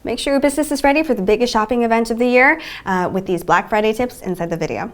Make sure your business is ready for the biggest shopping event of the year with these Black Friday tips inside the video.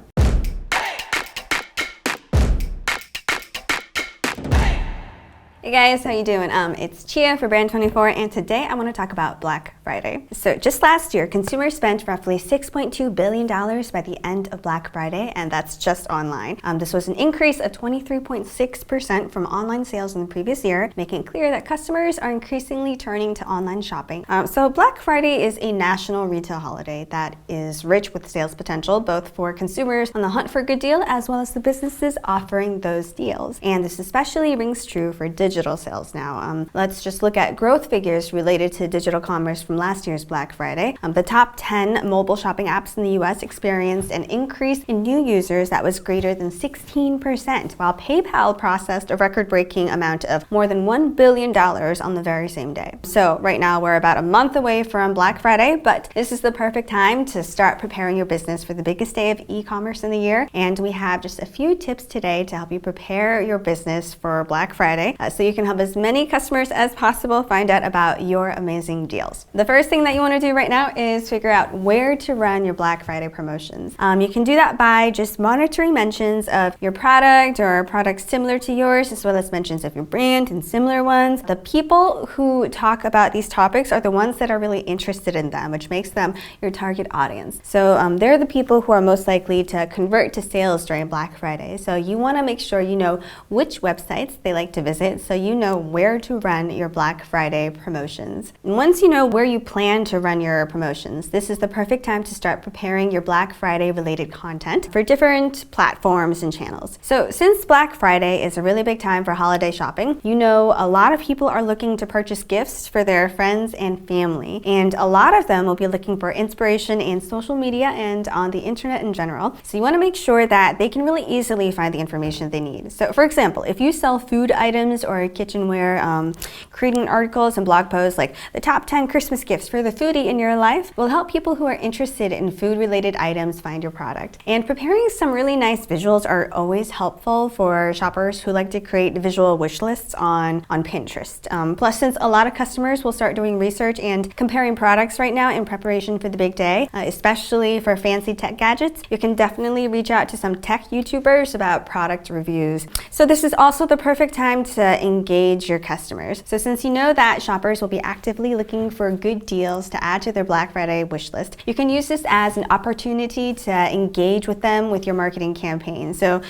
Hey guys, how you doing? It's Chia for Brand24, and today I want to talk about Black Friday. So just last year, consumers spent roughly $6.2 billion by the end of Black Friday, and that's just online. This was an increase of 23.6% from online sales in the previous year, making it clear that customers are increasingly turning to online shopping. So Black Friday is a national retail holiday that is rich with sales potential, both for consumers on the hunt for a good deal, as well as the businesses offering those deals. And this especially rings true for digital sales now. Let's just look at growth figures related to digital commerce from last year's Black Friday. The top 10 mobile shopping apps in the US experienced an increase in new users that was greater than 16%, while PayPal processed a record-breaking amount of more than $1 billion on the very same day. So right now we're about a month away from Black Friday, but this is the perfect time to start preparing your business for the biggest day of e-commerce in the year. And we have just a few tips today to help you prepare your business for Black Friday, so you can help as many customers as possible find out about your amazing deals. The first thing that you want to do right now is figure out where to run your Black Friday promotions. You can do that by just monitoring mentions of your product or products similar to yours, as well as mentions of your brand and similar ones. The people who talk about these topics are the ones that are really interested in them, which makes them your target audience. So they're the people who are most likely to convert to sales during Black Friday. So you want to make sure you know which websites they like to visit, so you know where to run your Black Friday promotions. And once you know where you plan to run your promotions, this is the perfect time to start preparing your Black Friday related content for different platforms and channels. So since Black Friday is a really big time for holiday shopping, you know a lot of people are looking to purchase gifts for their friends and family, and a lot of them will be looking for inspiration in social media and on the internet in general. So you want to make sure that they can really easily find the information they need. So for example, if you sell food items or kitchenware, creating articles and blog posts like the top 10 Christmas gifts for the foodie in your life will help people who are interested in food related items find your product. And preparing some really nice visuals are always helpful for shoppers who like to create visual wish lists on Pinterest. Plus, since a lot of customers will start doing research and comparing products right now in preparation for the big day, especially for fancy tech gadgets, you can definitely reach out to some tech YouTubers about product reviews. So this is also the perfect time to engage your customers. So since you know that shoppers will be actively looking for good deals to add to their Black Friday wish list, you can use this as an opportunity to engage with them with your marketing campaign. So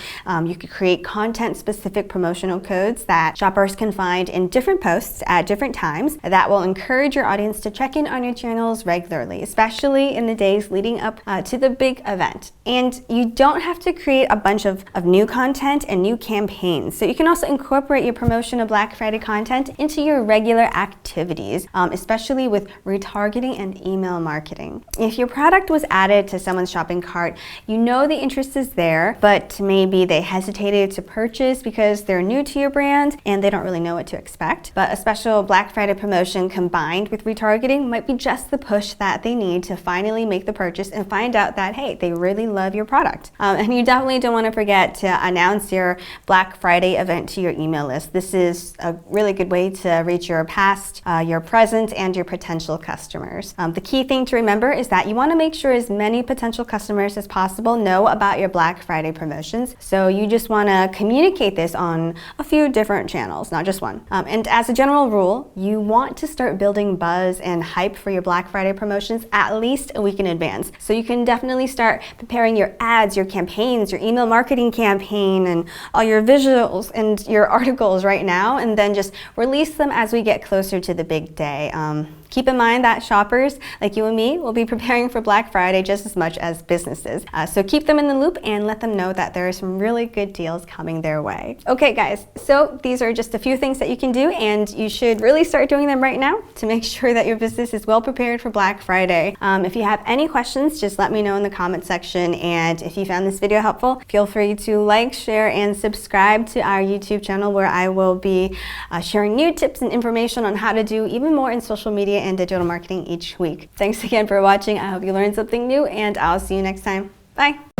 you could create content-specific promotional codes that shoppers can find in different posts at different times that will encourage your audience to check in on your channels regularly, especially in the days leading up to the big event. And you don't have to create a bunch of new content and new campaigns. So you can also incorporate your promotion of Black Friday content into your regular activities, especially with retargeting and email marketing. If your product was added to someone's shopping cart, you know the interest is there, but maybe they hesitated to purchase because they're new to your brand and they don't really know what to expect. But a special Black Friday promotion combined with retargeting might be just the push that they need to finally make the purchase and find out that, hey, they really love your product. And you definitely don't want to forget to announce your Black Friday event to your email list. This is a really good way to reach your past, your present, and your potential customers. The key thing to remember is that you want to make sure as many potential customers as possible know about your Black Friday promotions. So you just want to communicate this on a few different channels, not just one. And as a general rule, you want to start building buzz and hype for your Black Friday promotions at least a week in advance. So you can definitely start preparing your ads, your campaigns, your email marketing campaign, and all your visuals and your articles right now, and then just release them as we get closer to the big day. Keep in mind that shoppers like you and me will be preparing for Black Friday just as much as businesses. So keep them in the loop and let them know that there are some really good deals coming their way. Okay guys, so these are just a few things that you can do, and you should really start doing them right now to make sure that your business is well prepared for Black Friday. If you have any questions, just let me know in the comment section, and if you found this video helpful, feel free to like, share, and subscribe to our YouTube channel, where I will be sharing new tips and information on how to do even more in social media and digital marketing each week. Thanks again for watching. I hope you learned something new, and I'll see you next time. Bye.